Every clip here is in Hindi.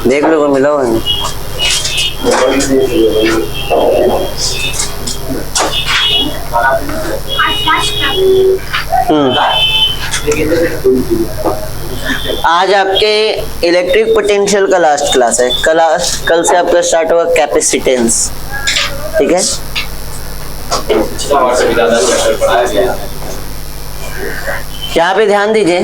देख लो मिला हुआ है। आज आपके इलेक्ट्रिक पोटेंशियल का लास्ट क्लास है। कल से आपका स्टार्ट होगा कैपेसिटेंस, ठीक है। यहाँ पे ध्यान दीजिए,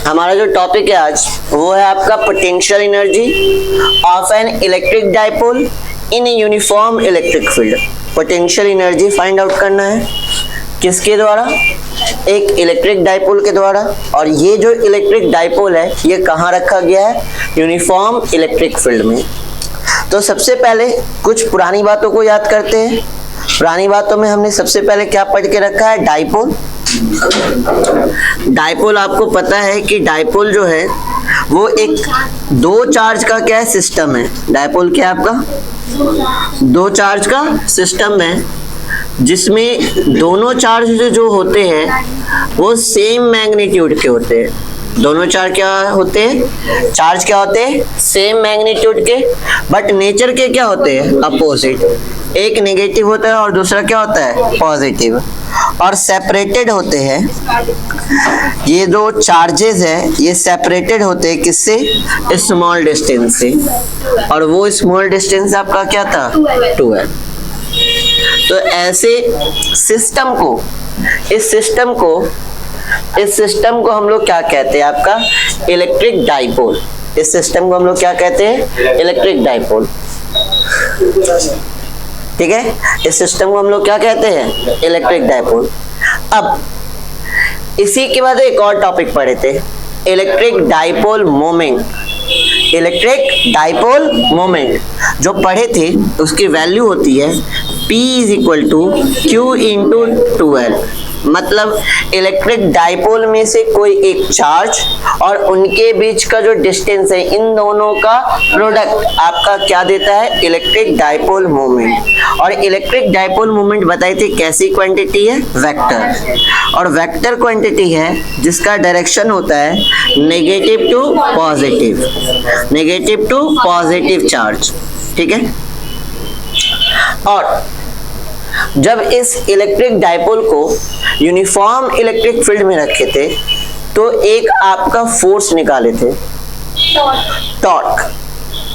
हमारा जो टॉपिक है आज वो है आपका potential energy of an electric dipole in a uniform electric field. Potential energy find out करना है किसके द्वारा? एक इलेक्ट्रिक डाइपोल के द्वारा। और ये जो इलेक्ट्रिक डाइपोल है ये कहाँ रखा गया है? यूनिफॉर्म इलेक्ट्रिक फील्ड में। तो सबसे पहले कुछ पुरानी बातों को याद करते हैं। पुरानी बातों में हमने सबसे पहले क्या पढ़ के रखा है? डाइपोल। डाइपोल आपको पता है कि डाइपोल जो है वो एक दो चार्ज का क्या है? सिस्टम है। डाइपोल क्या है आपका? दो चार्ज का सिस्टम है, जिसमें दोनों चार्ज जो होते हैं वो सेम मैग्नीट्यूड के होते हैं। दोनों चार्ज क्या होते हैं? चार्ज क्या होते हैं? सेम मैग्नीट्यूड के, बट नेचर के क्या होते हैं? अपोजिट। एक नेगेटिव होता है और दूसरा क्या होता है? पॉजिटिव। और सेपरेटेड होते हैं। ये दो चार्जेस है ये सेपरेटेड होते हैं किससे? स्मॉल डिस्टेंस से। और वो स्मॉल डिस्टेंस आपका क्या था? 2 है। तो ऐसे सिस्टम को, इस सिस्टम को हम लोग क्या कहते हैं? आपका इलेक्ट्रिक डाइपोल। इस सिस्टम को हम लोग क्या कहते हैं? इलेक्ट्रिक डाइपोल, ठीक है। इस सिस्टम को हम लोग क्या कहते हैं? Electric dipole. अब इसी के बाद एक और टॉपिक पढ़े थे, electric dipole moment. Electric dipole moment जो पढ़े थे उसकी वैल्यू होती है P = Q × 2L। मतलब इलेक्ट्रिक डाइपोल में से कोई एक चार्ज और उनके बीच का जो डिस्टेंस है, इन दोनों का प्रोडक्ट आपका क्या देता है? Electric dipole moment. और इलेक्ट्रिक डाइपोल मोमेंट बताई थी कैसी क्वांटिटी है? वेक्टर। और वेक्टर क्वांटिटी है जिसका डायरेक्शन होता है negative to positive, negative to positive charge, ठीक है। और जब इस इलेक्ट्रिक डाइपोल को यूनिफॉर्म इलेक्ट्रिक फील्ड में रखे थे तो एक आपका फोर्स निकाले थे, टॉर्क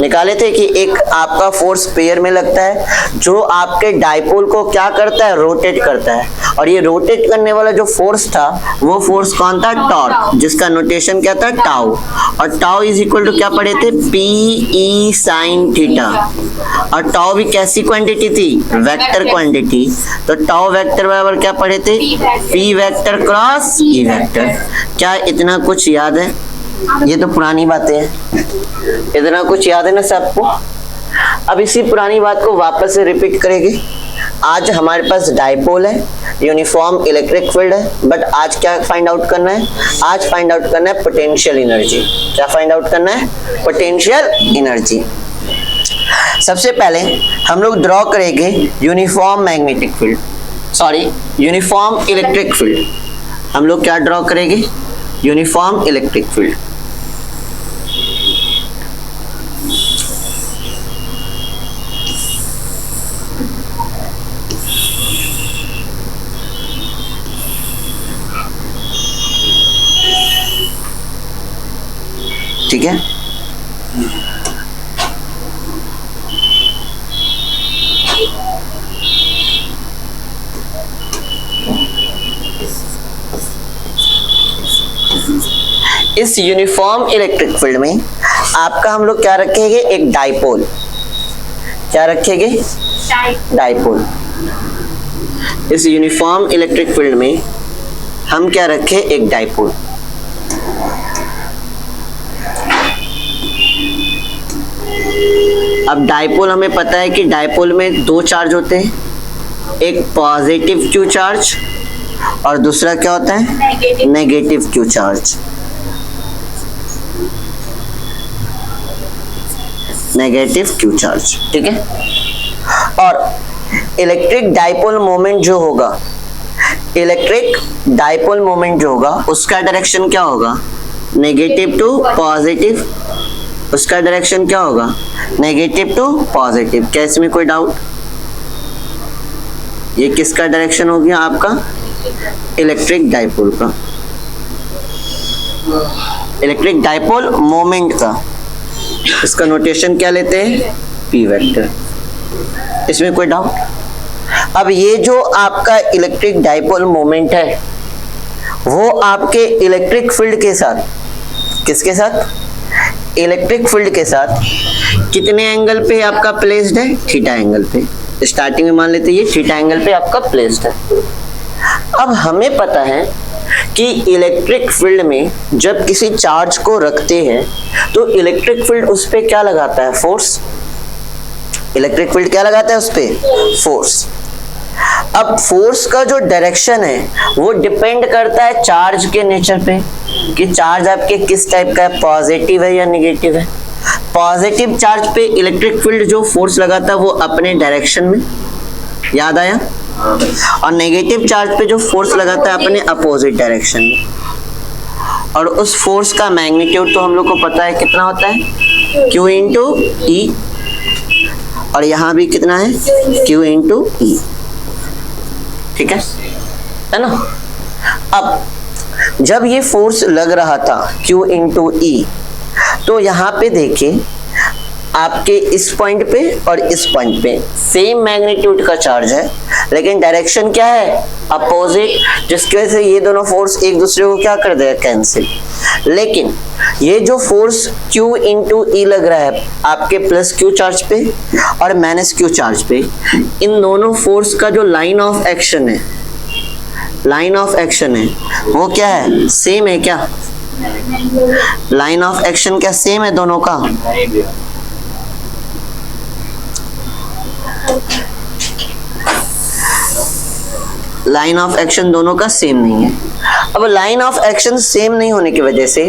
निकाले थे कि एक आपका फोर्स पेयर में लगता है जो आपके डाइपोल को क्या करता है? रोटेट करता है। और ये रोटेट करने वाला जो फोर्स था वो फोर्स कौन था? टॉर्क, जिसका नोटेशन क्या था? टाउ। और टाउ = क्या पढ़े थे? PE sin θ। और टाउ भी कैसी क्वांटिटी थी? Vector quantity. तो टाउ वेक्टर बराबर क्या पढ़े थे? P vector cross E vector. क्या इतना कुछ याद है? ये तो पुरानी बातें हैं, इतना कुछ याद है ना सबको। अब इसी पुरानी बात को वापस से रिपीट करेंगे। आज हमारे पास डाइपोल है, यूनिफॉर्म इलेक्ट्रिक फील्ड है, बट आज क्या फाइंड आउट करना है? आज फाइंड आउट करना है पोटेंशियल एनर्जी। क्या फाइंड आउट करना है? Potential energy. सबसे पहले हम लोग ड्रॉ करेंगे uniform magnetic field, sorry uniform electric field. हम लोग क्या ड्रॉ करेंगे? Uniform electric field. ठीक है। इस यूनिफॉर्म इलेक्ट्रिक फील्ड में आपका हम लोग क्या रखेंगे? एक डाइपोल। क्या रखेंगे? डाइपोल। इस यूनिफॉर्म इलेक्ट्रिक फील्ड में हम क्या रखें? एक डाइपोल। अब डाइपोल हमें पता है कि डाइपोल में दो चार्ज होते हैं, एक पॉजिटिव Q चार्ज और दूसरा क्या होता है? Negative Q charge. Negative Q charge, ठीक है। और इलेक्ट्रिक डाइपोल मोमेंट जो होगा, इलेक्ट्रिक डाइपोल मोमेंट जो होगा उसका डायरेक्शन क्या होगा? नेगेटिव टू पॉजिटिव उसका डायरेक्शन क्या होगा, नेगेटिव टू पॉजिटिव। क्या इसमें कोई डाउट? ये किसका डायरेक्शन हो गया आपका, इलेक्ट्रिक डाइपोल का, इलेक्ट्रिक डाइपोल मोमेंट का। इसका नोटेशन क्या लेते हैं, पी वेक्टर। इसमें कोई डाउट? अब ये जो आपका इलेक्ट्रिक डाइपोल मोमेंट है वो आपके इलेक्ट्रिक फील्ड के साथ, किसके साथ, इलेक्ट्रिक फील्ड के साथ कितने एंगल पे आपका प्लेस्ड है, थीटा एंगल पे। स्टार्टिंग में मान लेते हैं ये थीटा एंगल पे आपका प्लेस्ड है। अब हमें पता है कि इलेक्ट्रिक फील्ड में जब किसी चार्ज को रखते हैं तो इलेक्ट्रिक फील्ड उस पे क्या लगाता है, फोर्स। इलेक्ट्रिक फील्ड क्या लगाता है उस पे, फोर्स। अब फोर्स का जो डायरेक्शन है वो डिपेंड करता है चार्ज के नेचर पे, कि चार्ज आपके किस टाइप का है, पॉजिटिव है या नेगेटिव है। पॉजिटिव चार्ज पे इलेक्ट्रिक फील्ड जो फोर्स लगाता है वो अपने डायरेक्शन में, याद आया, और नेगेटिव चार्ज पे जो फोर्स लगाता है अपने अपोजिट डायरेक्शन में। और उस फोर्स का मैग्नीट्यूड तो हम लोग को पता है कितना होता है, Q इंटू ई, और यहाँ भी कितना है, Q इंटू ई, ठीक है ना। अब जब ये फोर्स लग रहा था Q इंटू ई, तो यहाँ पे देखिए आपके इस पॉइंट पे और इस पॉइंट पे सेम मैग्नीट्यूड का चार्ज है, लेकिन डायरेक्शन क्या है, अपोजिट, जिसकी वजह से ये दोनों फोर्स एक दूसरे को क्या कर देगा, कैंसिल। लेकिन ये जो फोर्स Q इंटू ई लग रहा है आपके प्लस Q चार्ज पे और माइनस Q चार्ज पे, इन दोनों फोर्स का जो लाइन ऑफ एक्शन है, लाइन ऑफ एक्शन है वो क्या है, सेम है क्या, लाइन ऑफ एक्शन क्या सेम है दोनों का, लाइन ऑफ एक्शन दोनों का सेम नहीं है। अब लाइन ऑफ एक्शन सेम नहीं होने की वजह से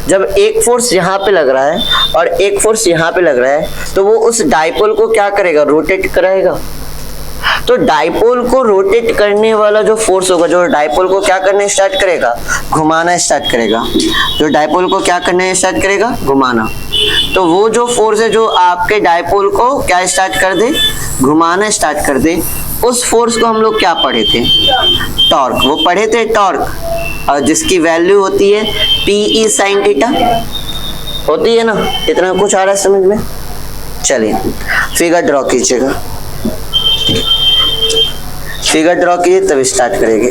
जब एक फोर्स यहाँ पे लग रहा है और एक फोर्स यहाँ पे लग रहा है तो वो उस डाइपोल को क्या करेगा, रोटेट कराएगा। तो डाइपोल को रोटेट करने वाला जो फोर्स होगा, जो डाइपोल को क्या करने स्टार्ट करेगा, घुमाना स्टार्ट करेगा, जो डाइपोल को क्या करने स्टार्ट करेगा, घुमाना। तो वो जो फोर्स है जो आपके डाइपोल को क्या स्टार्ट कर दे, घुमाना स्टार्ट कर दे, उस फोर्स को हम लोग क्या पढ़े थे, टॉर्क। वो पढ़े थे टॉर्क, और जिसकी वैल्यू होती है PE sin थीटा, होती है ना। इतना कुछ आ रहा है समझ में? चलिए फिगर ड्रॉ कीजिएगा, फिगर ड्रॉ कीजिए तब स्टार्ट करेंगे।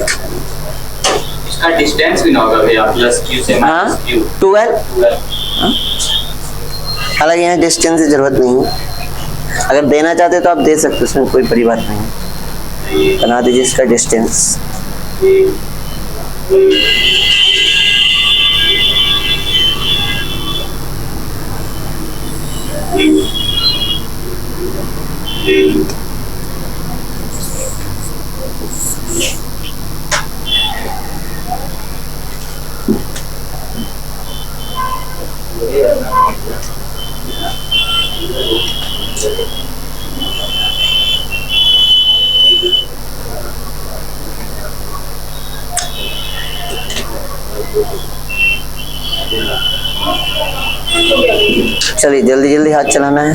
इसका डिस्टेंस भी ना होगा भैया, प्लस Q से माइनस Q, 12। हालांकि यहाँ डिस्टेंस की जरूरत नहीं है, अगर देना चाहते तो आप दे सकते, उसमें कोई बड़ी बात नहीं है। बना दीजिए इसका डिस्टेंस। चलिए जल्दी जल्दी हाथ चलाना है।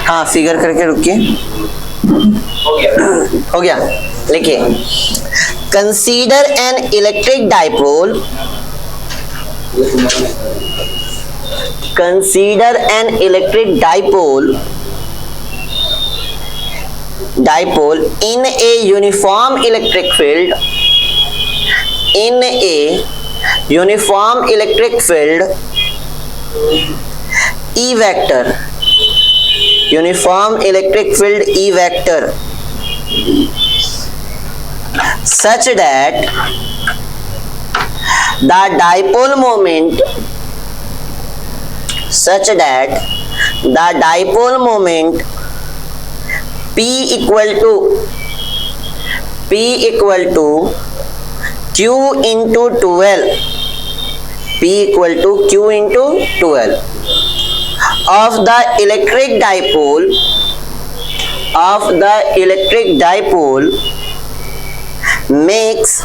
हाँ फिगर करके रुकिए, हो गया। लिखिए, consider an electric dipole, consider an electric dipole, dipole in a uniform electric field, in a uniform electric field E vector, uniform electric field E vector, such that the dipole moment, such that the dipole moment P equal to Q into 12, P equal to Q into 12 of the electric dipole makes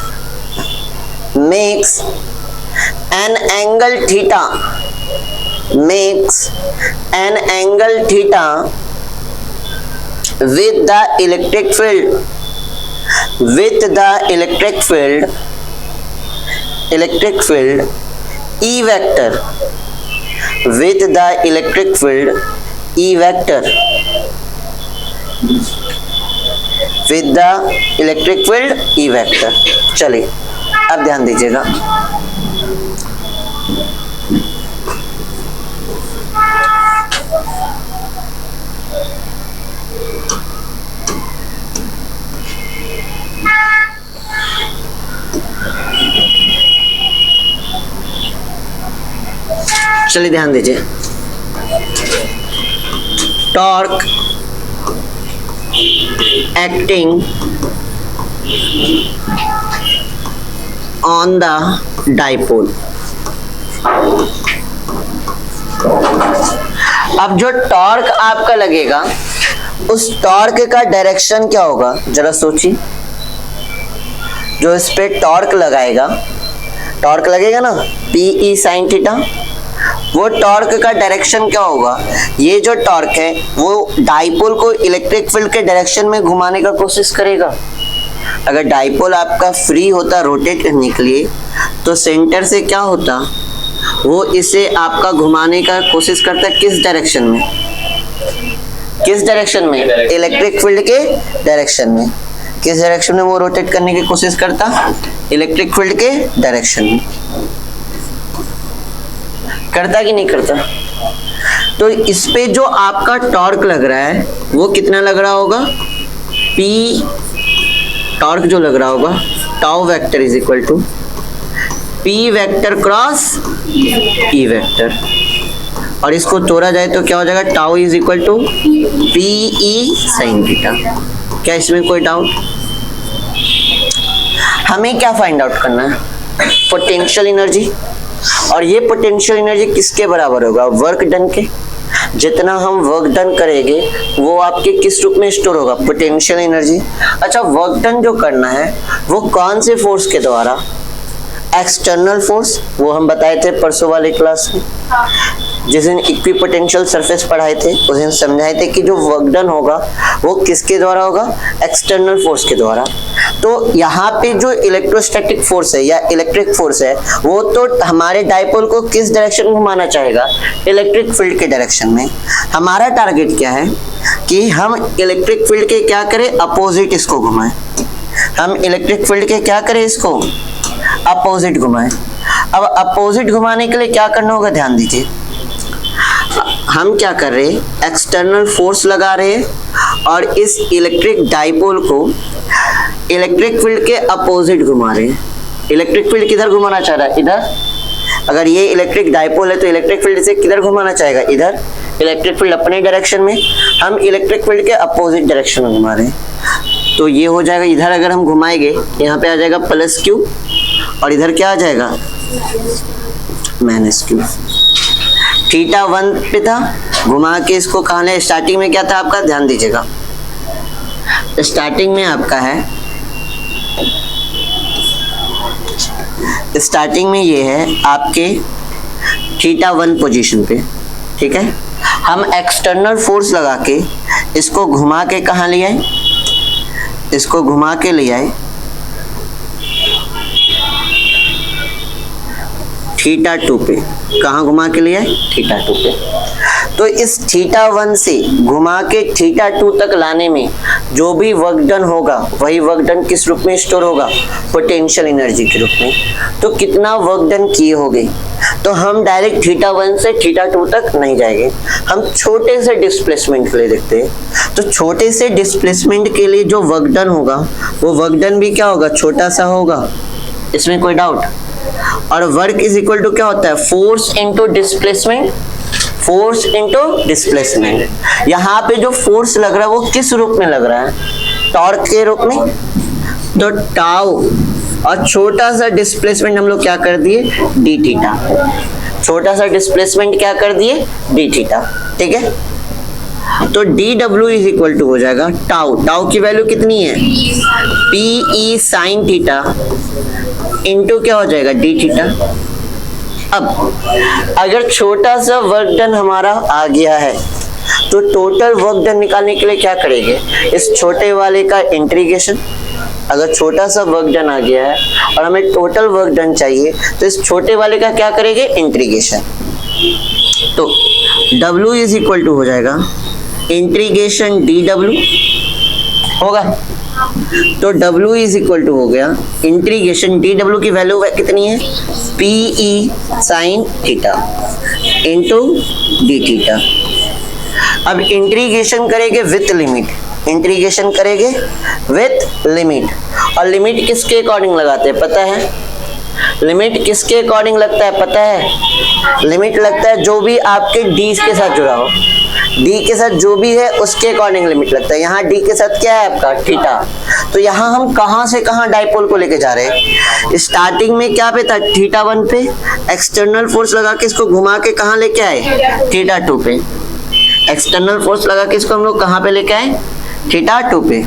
an angle theta with the electric field E vector, with the electric field E vector, with the electric field E vector। चलिए अब ध्यान दीजिएगा, चलिए ध्यान दीजिए। Torque acting on the dipole. अब जो टॉर्क आपका लगेगा उस टॉर्क का डायरेक्शन क्या होगा, जरा सोचिए। जो इस पे टॉर्क लगेगा ना PE sin थीटा, वो टॉर्क का डायरेक्शन क्या होगा। ये जो टॉर्क है वो डाइपोल को इलेक्ट्रिक फील्ड के डायरेक्शन में घुमाने का कोशिश करेगा। अगर डाइपोल आपका फ्री होता रोटेट करने के लिए तो सेंटर से क्या होता, वो इसे आपका घुमाने का कोशिश करता किस डायरेक्शन में, इलेक्ट्रिक फील्ड के डायरेक्शन में। किस डायरेक्शन में वो रोटेट करने की कोशिश करता, इलेक्ट्रिक फील्ड के डायरेक्शन में। करता कि नहीं करता। तो इस पे जो आपका टॉर्क लग रहा है वो कितना लग रहा होगा, P टॉर्क जो लग रहा होगा tau vector is equal to P vector cross E vector, और इसको तोड़ा जाए तो क्या हो जाएगा, tau is equal to PE sin theta. क्या इसमें कोई डाउट। हमें क्या फाइंड आउट करना है, पोटेंशियल एनर्जी। और ये पोटेंशियल एनर्जी किसके बराबर होगा, वर्क डन के। जितना हम वर्क डन करेंगे वो आपके किस रूप में स्टोर होगा, पोटेंशियल एनर्जी। अच्छा, वर्क डन जो करना है वो कौन से फोर्स के द्वारा, एक्सटर्नल फोर्स। वो हम बताए थे परसों वाली क्लास में, जिस दिन इक्विपोटेंशियल सरफेस पढ़ाए थे उस दिन समझाए थे कि जो वर्क डन होगा वो किसके द्वारा होगा, एक्सटर्नल फोर्स के द्वारा। तो यहाँ पे जो इलेक्ट्रोस्टैटिक फोर्स है या इलेक्ट्रिक फोर्स है वो तो हमारे डाइपोल को किस डायरेक्शन में घुमाना चाहेगा, इलेक्ट्रिक फील्ड के डायरेक्शन में। हमारा टारगेट क्या है कि हम इलेक्ट्रिक फील्ड के क्या करें, अपोजिट इसको घुमाएं। हम इलेक्ट्रिक फील्ड के क्या करें, इसको अपोजिट घुमाएं। अब अपोजिट घुमाने के लिए क्या करना होगा, ध्यान दीजिए। हम क्या कर रहे हैं, एक्सटर्नल फोर्स लगा रहे हैं और इस इलेक्ट्रिक डाइपोल को इलेक्ट्रिक फील्ड के अपोजिट घुमा रहे हैं। इलेक्ट्रिक फील्ड किधर घुमाना चाह रहा है, इधर। अगर ये इलेक्ट्रिक डाइपोल है तो इलेक्ट्रिक फील्ड से किधर घुमाना चाहेगा, इधर। इलेक्ट्रिक फील्ड अपने डायरेक्शन में, हम इलेक्ट्रिक फील्ड के अपोजिट डायरेक्शन में घुमा रहे हैं। तो ये हो जाएगा, इधर अगर हम घुमाएंगे यहाँ पे आ जाएगा +Q और इधर क्या आ जाएगा, -Q। थीटा 1 पे था, घुमा के इसको कहाँ ले, स्टार्टिंग में क्या था आपका, ध्यान दीजिएगा। स्टार्टिंग में आपका है, स्टार्टिंग में ये है आपके थीटा 1 पोजीशन पे, ठीक है। हम एक्सटर्नल फोर्स लगा के इसको घुमा के कहाँ ले आए, इसको घुमा के ले आए थीटा 2 पे। कहाँ घुमा के ले आए, थीटा 2 पे। तो इस थीटा 1 से घुमा के थीटा 2 तक लाने में जो भी वर्क डन होगा वही वर्क डन किस रूप में स्टोर होगा, पोटेंशियल एनर्जी के रूप में। तो कितना वर्क डन किए होंगे, तो हम डायरेक्ट थीटा 1 से थीटा 2 तक नहीं जाएंगे, हम छोटे से डिस्प्लेसमेंट के लिए देखते हैं। तो छोटे से डिस्प्लेसमेंट के लिए जो वर्क डन होगा वो वर्क डन भी क्या होगा, छोटा सा होगा, इसमें कोई डाउट। और वर्क इज इक्वल टू क्या होता है, force into displacement. Force into displacement. यहाँ पे जो फोर्स लग रहा है वो किस रूप में लग रहा है? टॉर्क के रूप में। तो टाउ और छोटा सा डिस्प्लेसमेंट हम लोग क्या कर दिए? D theta. छोटा सा डिस्प्लेसमेंट क्या कर दिए? D theta. ठीक है, तो D W is equal to हो जाएगा टाउ। टाउ की वैल्यू कितनी है? P E sine theta into क्या हो जाएगा? D theta. अब अगर छोटा सा वर्क डन हमारा आ गया है तो टोटल वर्क डन निकालने के लिए क्या करेंगे? इस छोटे वाले का इंटीग्रेशन। अगर छोटा सा वर्क डन आ गया है और हमें टोटल वर्क डन चाहिए तो इस छोटे वाले का क्या करेंगे? इंटीग्रेशन। तो W इज इक्वल टू हो जाएगा इंटीग्रेशन डी डब्ल्यू होगा। तो W इज इक्वल टू हो गया इंटीग्रेशन डी डब्ल्यू की वैल्यू कितनी है? P E sine theta into D theta. अब इंटीग्रेशन करेंगे विथ लिमिट। इंटीग्रेशन करेंगे विथ लिमिट। और लिमिट किसके अकॉर्डिंग लगाते हैं पता है? लिमिट किसके अकॉर्डिंग लगता है पता है? लिमिट लगता है जो भी आपके डी के साथ जुड़ा हो। डी के साथ जो भी है उसके अकॉर्डिंग लिमिट लगता है। यहाँ डी के साथ क्या है आपका? थीटा। तो यहाँ हम कहाँ से कहाँ डाइपोल को लेके जा रहे हैं? स्टार्टिंग में क्या पे था? थीटा 1 पे। एक्सटर्नल फोर्स लगा के इसको घुमा के कहाँ लेके आए? थीटा 2 पे। एक्सटर्नल फोर्स लगा के इसको हम लोग कहाँ पे लेके आए? थीटा 2 पे।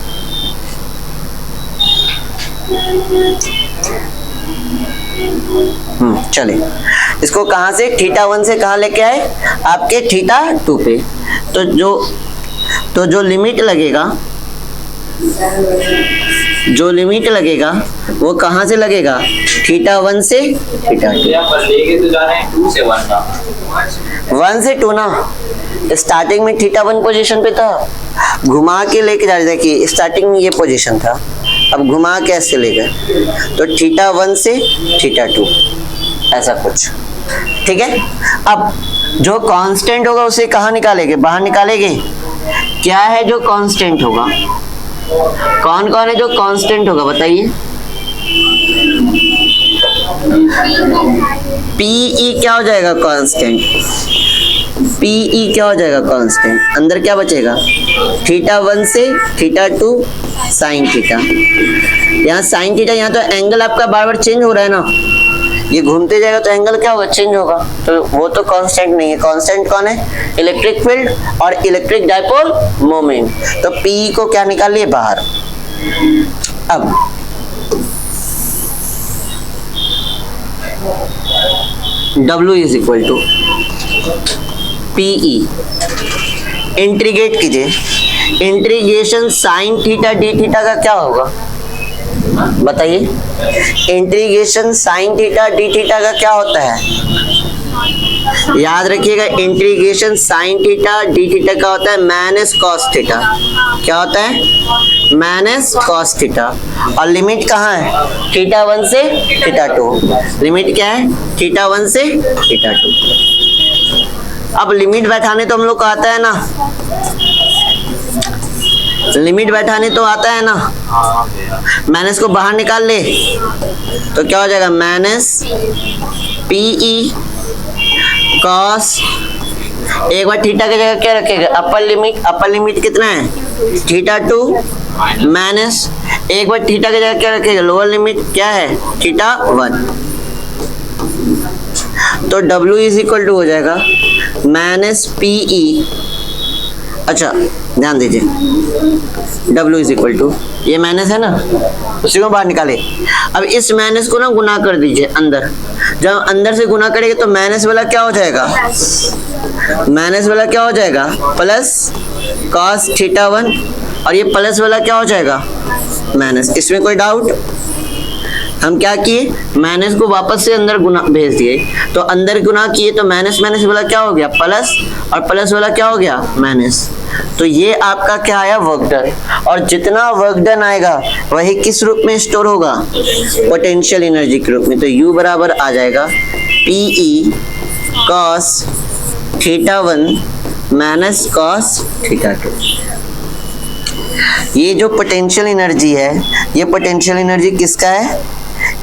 चले इसको कहां से? थीटा 1 से कहां लेके आए? आपके थीटा 2 पे। तो जो लिमिट लगेगा, जो लिमिट लगेगा वो कहां से लगेगा? थीटा 1 से थीटा 2। तो जा रहे हैं 2 से 1 का। 1 से 2 ना। स्टार्टिंग में थीटा 1 पोजीशन पे था, घुमा के लेके जा रहे थे कि स्टार्टिंग में ये पोजीशन था, अब घुमा के ऐसे ले गए तो थीटा 1 से थीटा 2 ऐसा कुछ। ठीक है, अब जो कांस्टेंट होगा उसे कहाँ निकालेंगे? बाहर निकालेंगे। क्या है जो कांस्टेंट होगा? कौन कौन है जो कांस्टेंट होगा बताइए? पीई क्या हो जाएगा? कांस्टेंट। पीई क्या हो जाएगा? कांस्टेंट। अंदर क्या बचेगा? थीटा 1 से थीटा 2 साइन थीटा। यहाँ साइन थीटा, यहाँ तो एंगल आपका बार बार चेंज हो रहा है ना, ये घूमते जाएगा तो एंगल क्या होगा? चेंज होगा। तो वो तो कांस्टेंट नहीं है। कांस्टेंट कौन है? इलेक्ट्रिक फील्ड और इलेक्ट्रिक डाइपोल मोमेंट। तो पी को क्या निकाल लिए? बाहर। अब W is equal to P E. Integrate कीजिए। Integration sine theta d theta का क्या होगा बताइए? Integration sine theta d theta का क्या होता है? याद रखिएगा, integration sine theta d theta का होता है माइनस कॉस थीटा। क्या होता है? Minus cos theta. और लिमिट कहाँ है? थीटा 1 से थीटा 2। लिमिट क्या है? थीटा 1 से थीटा 2। अब लिमिट बैठाने तो हम लोग को आता है ना, लिमिट बैठाने तो आता है ना। माइनस को बाहर निकाल ले तो क्या हो जाएगा? माइनस पीई कॉस, एक बार थीटा की जगह क्या रखेगा? Upper limit. अपर लिमिट कितना है? थीटा 2 माइनस, एक बार थीटा की जगह क्या रखेगा? लोअर लिमिट क्या है? थीटा 1। तो W इज इक्वल टू हो जाएगा माइनस पीई। अच्छा ध्यान दीजिए, W इज इक्वल टू, ये माइनस है ना, उसी को बाहर निकाले। अब इस माइनस को ना गुना कर दीजिए अंदर। जब अंदर से गुना करेंगे तो माइनस वाला क्या हो जाएगा? माइनस वाला क्या हो जाएगा? Plus cos theta 1। और ये प्लस वाला क्या हो जाएगा? माइनस। इसमें कोई डाउट? हम क्या किए? माइनस को वापस से अंदर गुना भेज दिए, तो अंदर गुना किए तो माइनस माइनस वाला क्या हो गया? प्लस, और प्लस वाला क्या हो गया? माइनस। तो ये आपका क्या आया? Work done. और जितना वर्क डन आएगा वही किस रूप में स्टोर होगा? पोटेंशियल एनर्जी के रूप में। तो U बराबर आ जाएगा PE cos theta 1 minus cos theta 2। ये जो पोटेंशियल एनर्जी है, ये पोटेंशियल एनर्जी किसका है?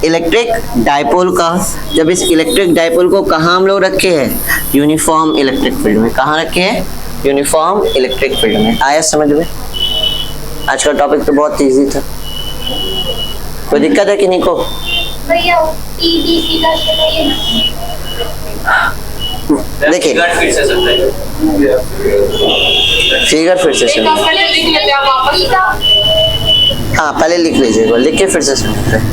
इलेक्ट्रिक डाइपोल का। जब इस इलेक्ट्रिक डाइपोल को कहाँ हम लोग रखे हैं? यूनिफॉर्म इलेक्ट्रिक फील्ड में। कहाँ रखे हैं? यूनिफॉर्म इलेक्ट्रिक फील्ड में। आया समझ में? आज का टॉपिक तो बहुत इजी था। कोई दिक्कत है कि नहीं को? भैया टीबीसी का देखिए फिर से समझाइए। फिगर फिर से समझिए। पहले लिख लेते हैं वापस। हाँ पहले लिख लीजिएगा, लिख के फिर से समझते हैं।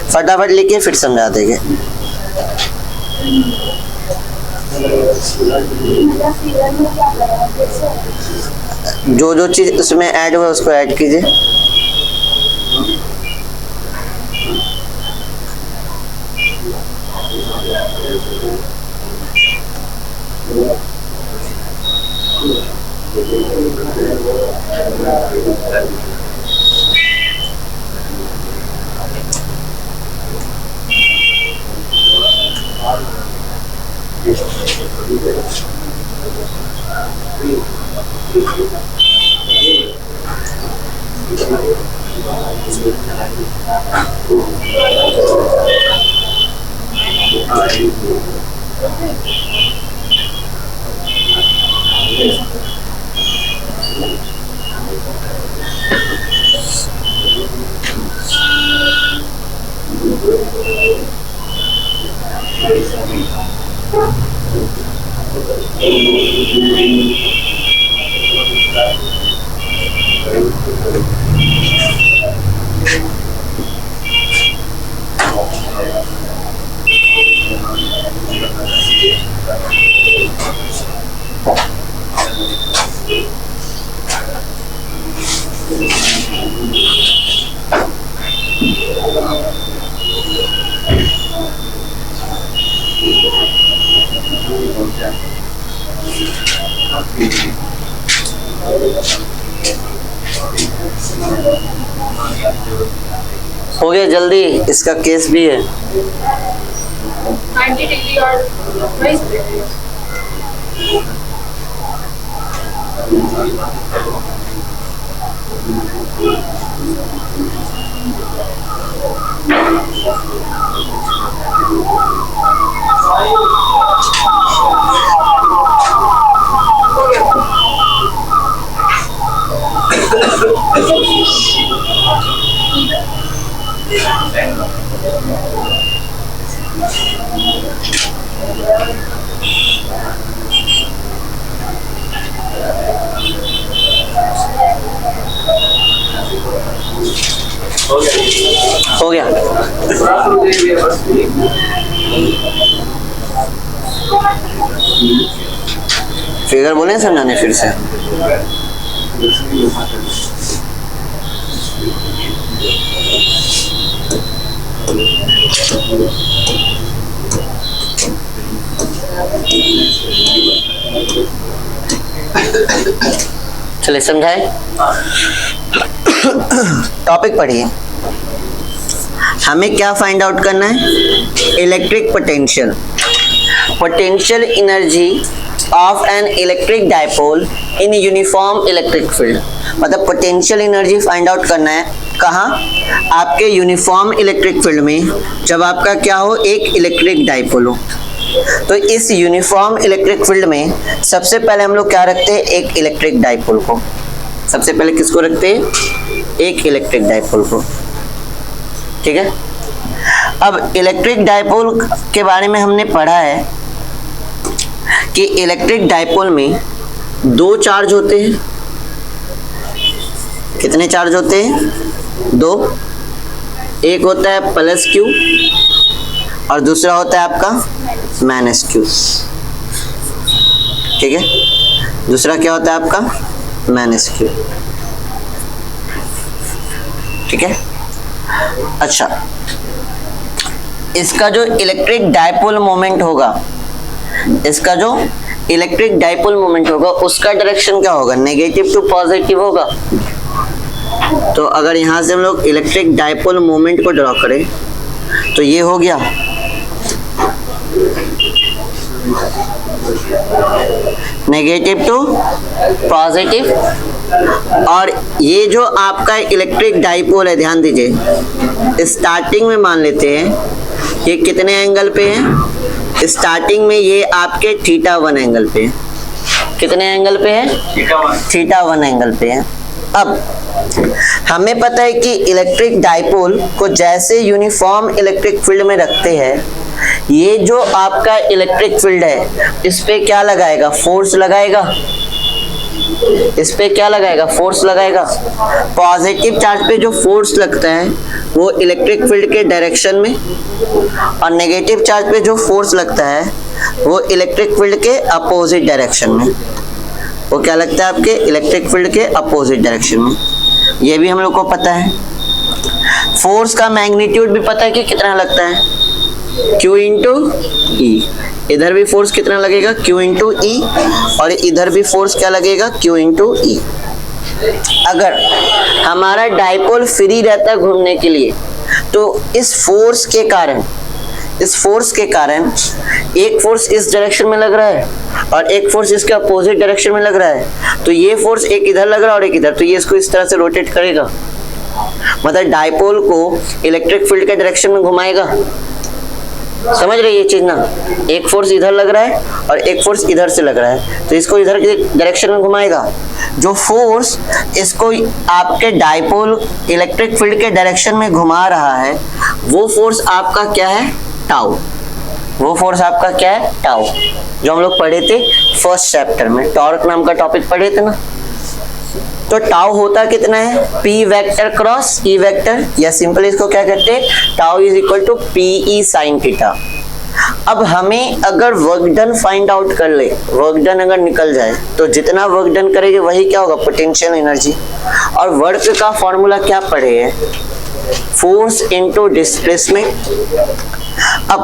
फटाफट लिख के फिर समझा देंगे। जो जो चीज उसमें ऐड हुआ उसको ऐड कीजिए। हो गया जल्दी, इसका केस भी है। 90 डिग्री और 20 डिग्री। हो गया। फिगर बोले समझाने फिर से। चलिए समझाए। टॉपिक पढ़िए। हमें क्या फाइंड आउट करना है? Electric potential. Potential energy of an electric dipole in uniform electric field. मतलब पोटेंशियल एनर्जी फाइंड आउट करना है कहाँ? आपके यूनिफॉर्म इलेक्ट्रिक फील्ड में, जब आपका क्या हो, एक इलेक्ट्रिक डायपोल हो। तो इस यूनिफॉर्म इलेक्ट्रिक फील्ड में सबसे पहले हम लोग क्या रखते हैं? एक इलेक्ट्रिक डायपोल को। सबसे पहले किसको रखते हैं? एक इलेक्ट्रिक डायपोल को। ठीक है। अब इलेक्ट्रिक डायपोल के बारे में हमने पढ़ा है कि इलेक्ट्रिक डायपोल में दो चार्ज होते हैं। कितने चार्ज होते हैं? दो। एक होता है प्लस क्यू और दूसरा होता है आपका माइनस क्यू। ठीक है। दूसरा क्या होता है आपका? Minus Q. ठीक है। अच्छा, इसका जो इलेक्ट्रिक डायपोल मोमेंट होगा, इसका जो इलेक्ट्रिक डायपोल मोमेंट होगा उसका डायरेक्शन क्या होगा? नेगेटिव टू पॉजिटिव होगा। तो अगर यहां से हम लोग इलेक्ट्रिक डायपोल मोमेंट को ड्रॉ करें तो ये हो गया नेगेटिव टू पॉजिटिव। और ये जो आपका इलेक्ट्रिक डायपोल है, ध्यान दीजिए, स्टार्टिंग में मान लेते हैं ये कितने एंगल पे है? स्टार्टिंग में ये आपके θ1 एंगल पे है। कितने एंगल पे है? θ1 एंगल पे है। अब हमें पता है कि इलेक्ट्रिक डाइपोल को जैसे यूनिफॉर्म इलेक्ट्रिक फील्ड में रखते हैं, ये जो आपका इलेक्ट्रिक फील्ड है इस पे क्या लगाएगा? फोर्स लगाएगा। इस पे क्या लगाएगा? फोर्स लगाएगा। पॉजिटिव चार्ज पे जो फोर्स लगता है वो इलेक्ट्रिक फील्ड के डायरेक्शन में, और नेगेटिव चार्ज पे जो फोर्स लगता है वो इलेक्ट्रिक फील्ड के अपोजिट डायरेक्शन में। वो क्या लगता है आपके? इलेक्ट्रिक फील्ड के अपोजिट डायरेक्शन में। ये भी हम लोग को पता है। फोर्स का मैग्नीट्यूड भी पता है कि कितना लगता है, Q इंटू ई। इधर भी फोर्स कितना लगेगा? Q इंटू ई, और इधर भी फोर्स क्या लगेगा? Q इंटू ई। अगर हमारा डाइपोल फ्री रहता है घूमने के लिए, तो इस फोर्स के कारण एक फोर्स इस डायरेक्शन में लग रहा है और एक फोर्स इसके अपोजिट डायरेक्शन में लग रहा है, तो ये फोर्स एक इधर लग रहा है और एक इधर, तो ये इसको इस तरह से रोटेट करेगा, मतलब डाइपोल को इलेक्ट्रिक फील्ड के डायरेक्शन में घुमाएगा। समझ रहे ये चीज ना? एक फोर्स इधर लग रहा है और एक फोर्स इधर से लग रहा है, तो इसको इधर के डायरेक्शन में घुमाएगा। जो फोर्स इसको आपके डाइपोल इलेक्ट्रिक फील्ड के डायरेक्शन में घुमा रहा है वो फोर्स आपका क्या है? टाउ। वो फोर्स आपका क्या है? टाउ, जो हम लोग पढ़े थे फर्स्ट चैप्टर में, टॉर्क नाम का टॉपिक पढ़े थे ना। तो टाउ होता कितना है? P vector cross E vector, या सिंपल इसको क्या कहते हैं? Tau is equal to PE sine theta. अब हमें अगर वर्क डन फाइंड आउट कर ले, वर्क डन अगर निकल जाए, तो जितना वर्क डन करेंगे वही क्या होगा? Potential energy. और वर्क का फॉर्मूला क्या पढ़े हैं? Force into displacement. अब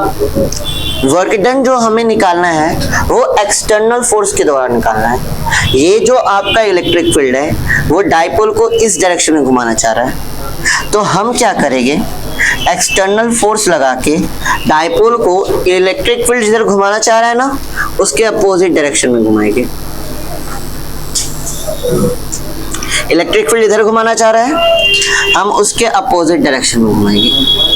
वर्क डन जो हमें निकालना है वो एक्सटर्नल फोर्स के द्वारा निकालना है। ये जो आपका इलेक्ट्रिक फील्ड है वो डाइपोल को इस डायरेक्शन में घुमाना चाह रहा है, तो हम क्या करेंगे? एक्सटर्नल फोर्स लगा के डाइपोल को इलेक्ट्रिक फील्ड जिधर घुमाना चाह रहा है ना उसके अपोजिट डायरेक्शन में घुमाएंगे। इलेक्ट्रिक फील्ड इधर घुमाना चाह रहा है, हम उसके अपोजिट डायरेक्शन में घुमाएंगे।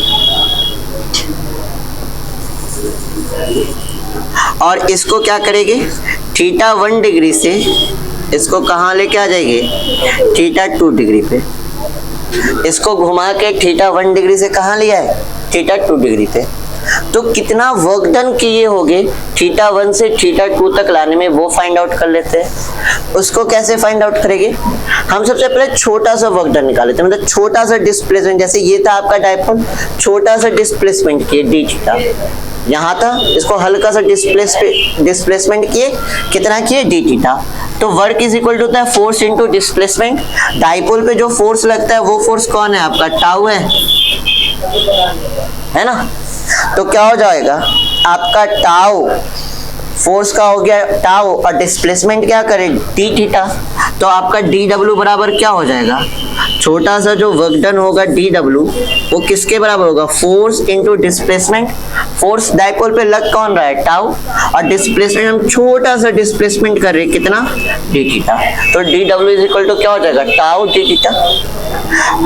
और इसको क्या करेंगे? θ1 डिग्री से इसको कहाँ लेके आ जाएंगे? θ2 डिग्री पे। इसको घुमा के θ1 डिग्री से कहाँ लिया है? θ2 डिग्री पे। तो कितना वर्क डन किए होगे θ1 से θ2 तक लाने में, वो फाइंड आउट कर लेते हैं। उसको कैसे फाइंड आउट करेंगे? हम सबसे पहले छोटा सा वर्क डन निकालेते हैं, मतलब छोटा सा डिस्प्लेसमेंट। जैसे ये था आपका डाइपोल, छोटा सा डिस्प्लेसमेंट किए d θ, यहाँ था, इसको हल्का सा डिस्प्लेसमेंट किए, कितना किए? d θ। तो वर्क इज इक्वल टू होता है फोर्स इनटू डिस्प्लेसमेंट। डाइपोल पे जो फोर्स लगता है वो फोर्स कौन है? आपका टाउ है ना? तो क्या हो जाएगा आपका? टाउ फोर्स का हो गया टाउ, और डिस्प्लेसमेंट क्या करें? d θ। तो आपका dw बराबर क्या हो जाएगा? छोटा सा जो वर्क डन होगा dw वो किसके बराबर होगा? Force into displacement. Force dipole पे लग कौन रहा है? टाउ, और डिस्प्लेसमेंट हम छोटा सा डिस्प्लेसमेंट कर रहे हैं, कितना? d θ। तो dw इज इक्वल टू क्या हो जाएगा? Tau d θ।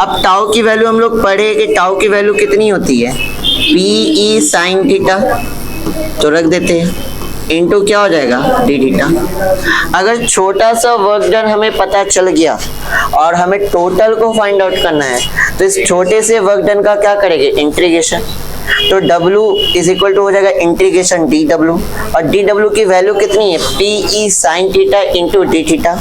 अब टाउ की वैल्यू हम लोग पढ़े कि टाउ की वैल्यू कितनी होती है? PE sine theta. तो रख देते हैं, इनटू क्या हो जाएगा? d θ। अगर छोटा सा वर्क डन हमें पता चल गया और हमें टोटल को फाइंड आउट करना है, तो इस छोटे से वर्क डन का क्या करेंगे? इंटीग्रेशन। तो W इज इक्वल टू हो जाएगा इंटीग्रेशन dw, और dw की वैल्यू कितनी है? PE sine theta into d θ।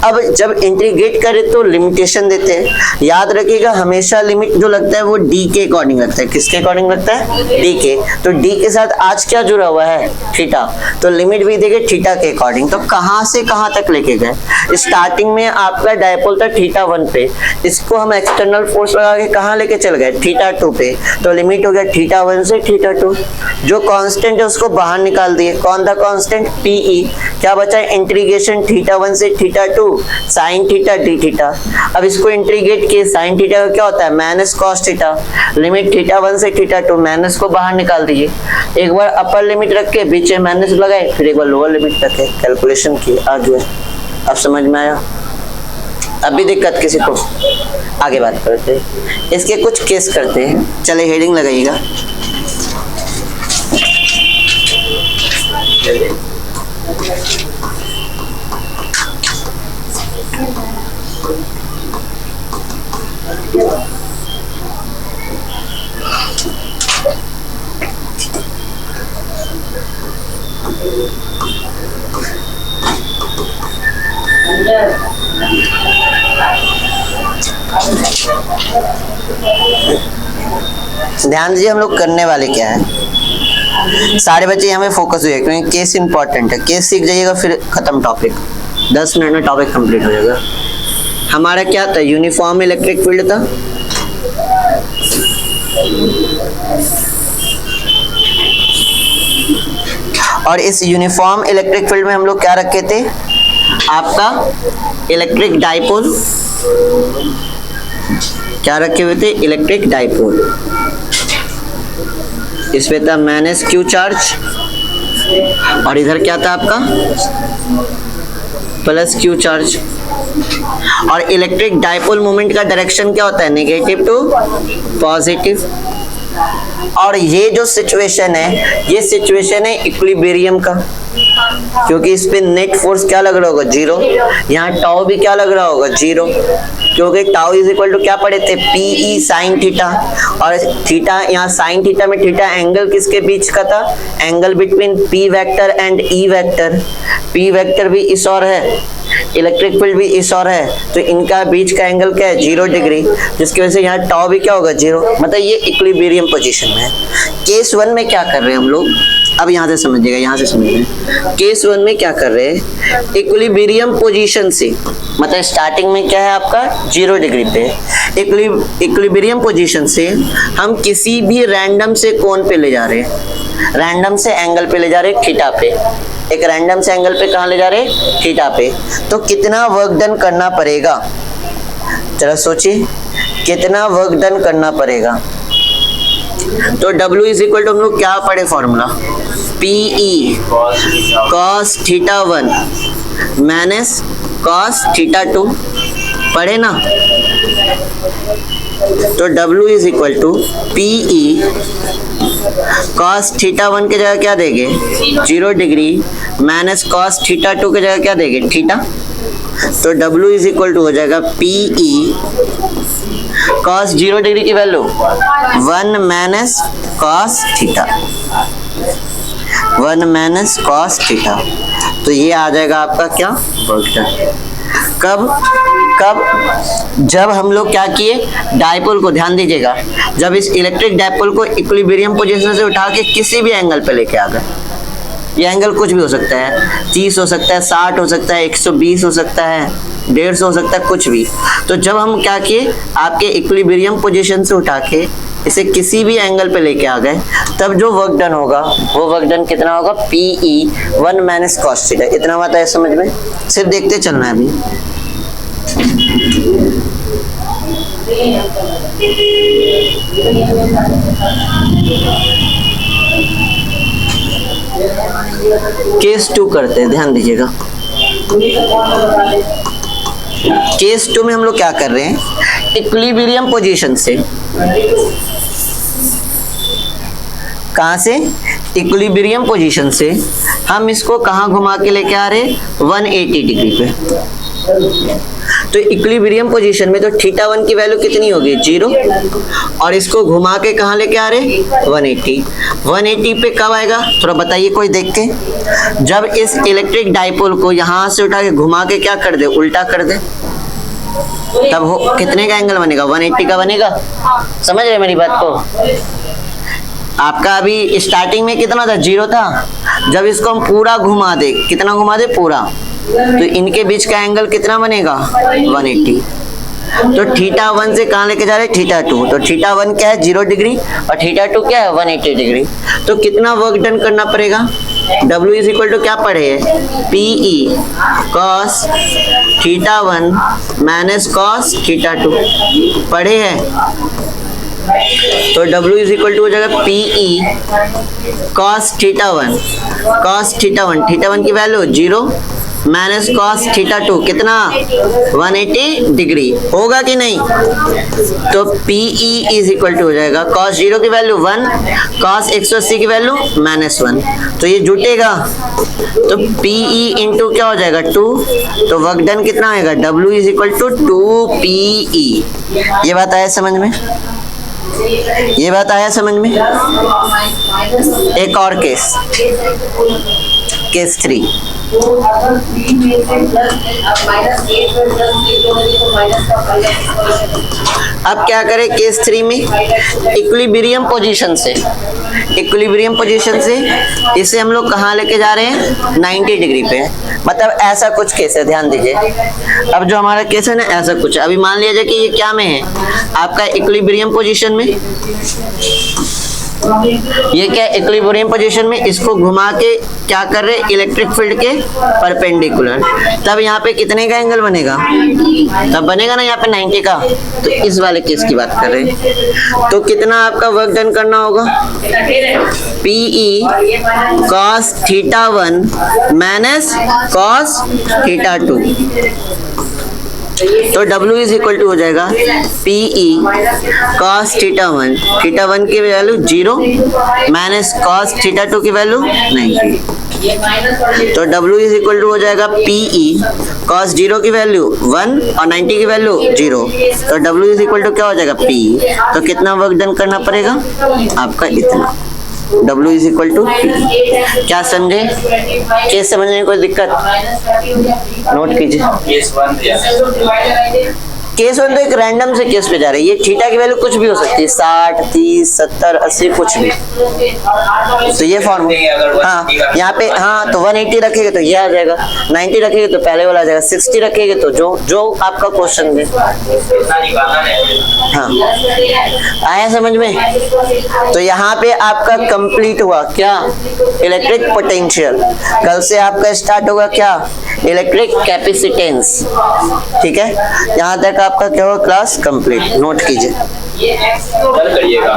अब जब इंटीग्रेट करें तो लिमिटेशन देते हैं, याद रखिएगा हमेशा लिमिट जो लगता है वो d के अकॉर्डिंग लगता है। किसके अकॉर्डिंग लगता है? d के। तो d के साथ आज क्या जुड़ा हुआ है? थीटा, तो लिमिट भी देंगे थीटा के अकॉर्डिंग। तो कहाँ से कहाँ तक लेके गए? स्टार्टिंग में आपका डाइपोल था θ1 पे, इसको हम एक्सटर्नल फोर्स लगा के कहाँ लेके चल गए? θ2 पे। तो लिमिट हो गया θ1 से θ2। जो कांस्टेंट है उसको बाहर निकाल दिए। कौन था कांस्टेंट? PE। क्या बचा? इंटीग्रेशन θ1 से θ2 साइन थीटा d θ। अब इसको इंटीग्रेट किए, साइन थीटा का क्या होता है? Minus cos theta. लिमिट θ1 से θ2, माइनस को बाहर निकाल दिए। एक बार अपर लिमिट रख के बीच में माइनस लगाए, फिर एक बार लोअर लिमिट रखे, कैलकुलेशन की, आ गया। अब समझ में आया? अभी दिक्कत किसी को? आगे बात करते हैं, इसके कुछ केस करते हैं। चले हेडिंग लगाइएगा। ध्यान दीजिए हम लोग करने वाले क्या है। सारे बच्चे यहाँ पे फोकस हुए क्योंकि केस इंपॉर्टेंट है। केस सीख जाइएगा फिर खत्म टॉपिक, 10 मिनट में टॉपिक कंप्लीट हो जाएगा। हमारा क्या था, यूनिफॉर्म इलेक्ट्रिक फील्ड था। और इस यूनिफॉर्म इलेक्ट्रिक फील्ड में हम लोग क्या रखे थे, आपका इलेक्ट्रिक डाइपोल। क्या रखे हुए थे, इलेक्ट्रिक डाइपोल। इसमें था माइनस क्यू चार्ज और इधर क्या था आपका प्लस क्यू चार्ज। और इलेक्ट्रिक डाइपोल मोमेंट का डायरेक्शन क्या होता है, नेगेटिव टू पॉजिटिव। और ये जो सिचुएशन है, ये सिचुएशन है इक्विलिब्रियम का, क्योंकि इस पे नेट फोर्स क्या लग रहा होगा, 0। यहाँ टाउ भी क्या लग रहा होगा, 0, क्योंकि टाउ इज इक्वल टू क्या पढ़े थे, पीई साइन थीटा। और थीटा यहाँ साइन थीटा में थीटा एंगल किसके बीच का था, angle between P vector and E vector. P vector भी इस और है, इलेक्ट्रिक फील्ड भी इस और है, तो इनका बीच का एंगल क्या है, 0 डिग्री, जिसकी वजह से यहाँ टाउ भी क्या होगा, 0। मतलब ये इक्विलिब्रियम पोजीशन में है। केस 1 में क्या कर रहे हैं हम लोग, अब यहाँ से समझिएगा, यहाँ से समझिए। केस 1 में क्या कर रहे हैं, इक्विलिब्रियम पोजीशन से, मतलब स्टार्टिंग में क्या है आपका 0 डिग्री पे, इक्विलिब्रियम पोजीशन से हम किसी भी रैंडम से कोण पे ले जा रहे हैं, रैंडम से एंगल पे ले जा रहे हैं, थीटा पे। एक रैंडम से एंगल पे कहाँ ले जा रहे हैं, थीटा पे। तो कितना वर्क डन करना पड़ेगा, जरा सोचिए कितना वर्क डन करना पड़ेगा। तो W इज इक्वल टू हम लोग क्या पढ़े formula, PE cos theta 1 minus cos theta 2 पढ़े ना। तो W is equal to PE cos theta 1 की जगह क्या देंगे, 0 डिग्री, माइनस cos थीटा 2 की जगह क्या देंगे, थीटा। तो W इज इक्वल टू हो जाएगा PE cos 0 डिग्री की value 1 minus cos theta, 1 minus cos theta. तो ये आ जाएगा आपका क्या, वर्क डन। कब जब हम लोग क्या किए, डाइपोल को, ध्यान दीजिएगा, जब इस इलेक्ट्रिक डाइपोल को इक्विलिब्रियम पोजीशन से उठा के किसी भी एंगल पे लेके आ गए। ये एंगल कुछ भी हो सकता है, 30 हो सकता है, 60 हो सकता है, 120 हो सकता है, 150 हो सकता है, कुछ भी। तो जब हम क्या किए, आपके इक्विलिब्रियम पोजीशन से उठा के इसे किसी भी एंगल पे लेके आ गए, तब जो वर्क डन होगा वो वर्क डन कितना होगा, PE 1 माइनस cos थीटा। इतना बात है समझ में, सिर्फ देखते चलना है अभी। केस 2 करते हैं, ध्यान दीजिएगा। केस 2 में हम लोग क्या कर रहे हैं, इक्विलिब्रियम पोजीशन से, कहां से, इक्विलिब्रियम पोजीशन से हम इसको कहां घुमा के लेके आ रहे हैं, 180 डिग्री पे। तो इक्विलिब्रियम पोजीशन में तो थीटा 1 की वैल्यू कितनी होगी, 0, और इसको घुमा के कहां लेके आ रहे, 180। 180 पे कब आएगा, थोड़ा बताइए कोई देख के। जब इस इलेक्ट्रिक डाइपोल को यहां से उठा के घुमा के क्या कर दे, उल्टा कर दे, तब हो कितने का एंगल बनेगा, 180 का बनेगा। समझ रहे मेरी बात को। आपका अभी स्टार्टिंग में कितना था, 0 था। जब इसको हम पूरा घुमा दे, कितना घुमा दे, पूरा, तो इनके बीच का एंगल कितना बनेगा, 180। तो थीटा 1 से कहाँ लेके जा रहे हैं, थीटा 2। तो थीटा 1 क्या है, 0 डिग्री, और थीटा 2 क्या है, 180 डिग्री। तो कितना वर्क डन करना पड़ेगा, W इज इक्वल टू क्या पढ़े है, PE cos theta 1 minus cos theta 2 पढ़े है। तो W इज इक्वल टू हो जाएगा PE cos theta 1, cos theta 1, theta 1 की वैल्यू 0, माइनस कॉस थीटा 2 कितना 180 डिग्री होगा कि नहीं? तो PE इज इक्वल टू हो जाएगा cos 0 की वैल्यू 1, cos 180 की वैल्यू -1, तो ये जुटेगा। तो PE इंटू क्या हो जाएगा 2, तो वर्क डन कितना आएगा W is equal to 2PE। ये बात आया समझ में? ये बात आया समझ में? एक और केस, केस 3। अब क्या करें केस 3 में? इक्विलिब्रियम पोजीशन से, इक्विलिब्रियम पोजीशन से इसे हम लोग कहाँ लेके जा रहे हैं? 90 डिग्री पे। मतलब ऐसा कुछ केस है, ध्यान दीजिए। अब जो हमारा केस है ना, ऐसा कुछ अभी मान लिया जाए कि ये क्या में है आपका इक्विलिब्रियम पोजीशन में। ये क्या इक्विलिब्रियम पोजीशन में, इसको घुमा के क्या कर रहे हैं? इलेक्ट्रिक फील्ड के परपेंडिकुलर। तब यहाँ पे कितने का एंगल बनेगा? तब बनेगा ना यहाँ पे 90 का। तो इस वाले केस की बात कर रहे हैं। तो कितना आपका वर्क डन करना होगा? PE cos theta 1 minus cos theta 2, तो W इज इक्वल टू हो जाएगा PE cos थीटा 1 की वैल्यू 0 माइनस cos थीटा 2 की वैल्यू 90, तो W इज इक्वल टू हो जाएगा PE cos 0 की वैल्यू 1 और 90 की वैल्यू 0, तो W इज इक्वल टू क्या हो जाएगा PE। तो कितना वर्क डन करना पड़ेगा आपका? इतना। W is equal to PE। क्या समझे? केस समझने में कोई दिक्कत? नोट कीजिए। केस 1 तो एक रैंडम से केस पे जा रही है। ये थीटा की वैल्यू कुछ भी हो सकती है, 60, 30, 70, 80 कुछ भी। तो ये फॉर्मूला, हाँ यहाँ पे, हाँ तो 180 रखेगा तो ये आ जाएगा, 90 रखेगा तो पहले वाला आ जाएगा, 60 रखेगा तो जो आपका क्वेश्चन है। हाँ आया समझ में? तो यहाँ पे आपका कंप्लीट हुआ क्या? Electric potential. कल से आपका स्टार्ट होगा क्या? Electric capacitance. ठीक है, यहाँ तक आपका क्या होगा? Class complete. नोट कीजिए। कल करिएगा।